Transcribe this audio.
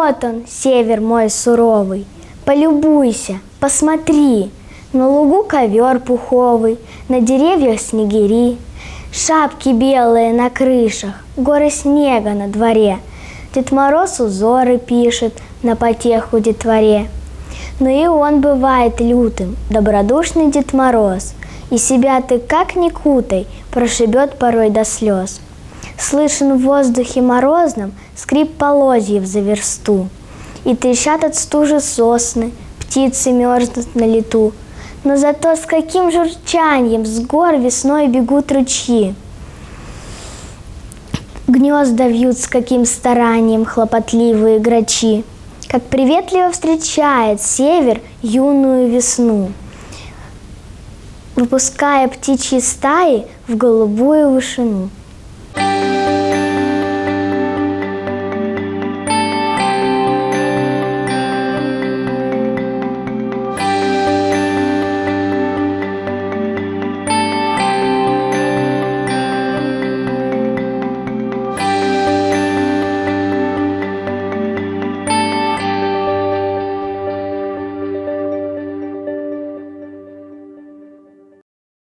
Вот он, север мой суровый, полюбуйся, посмотри. На лугу ковер пуховый, на деревьях снегири, шапки белые на крышах, горы снега на дворе. Дед Мороз узоры пишет на потеху детворе. Но и он бывает лютым, добродушный Дед Мороз, и себя ты как ни кутай, прошибет порой до слез. Слышен в воздухе морозном скрип полозьев за версту, и трещат от стужи сосны, птицы мерзнут на лету. Но зато с каким журчанием с гор весной бегут ручьи. Гнезда вьют с каким старанием хлопотливые грачи. Как приветливо встречает север юную весну, выпуская птичьи стаи в голубую вышину.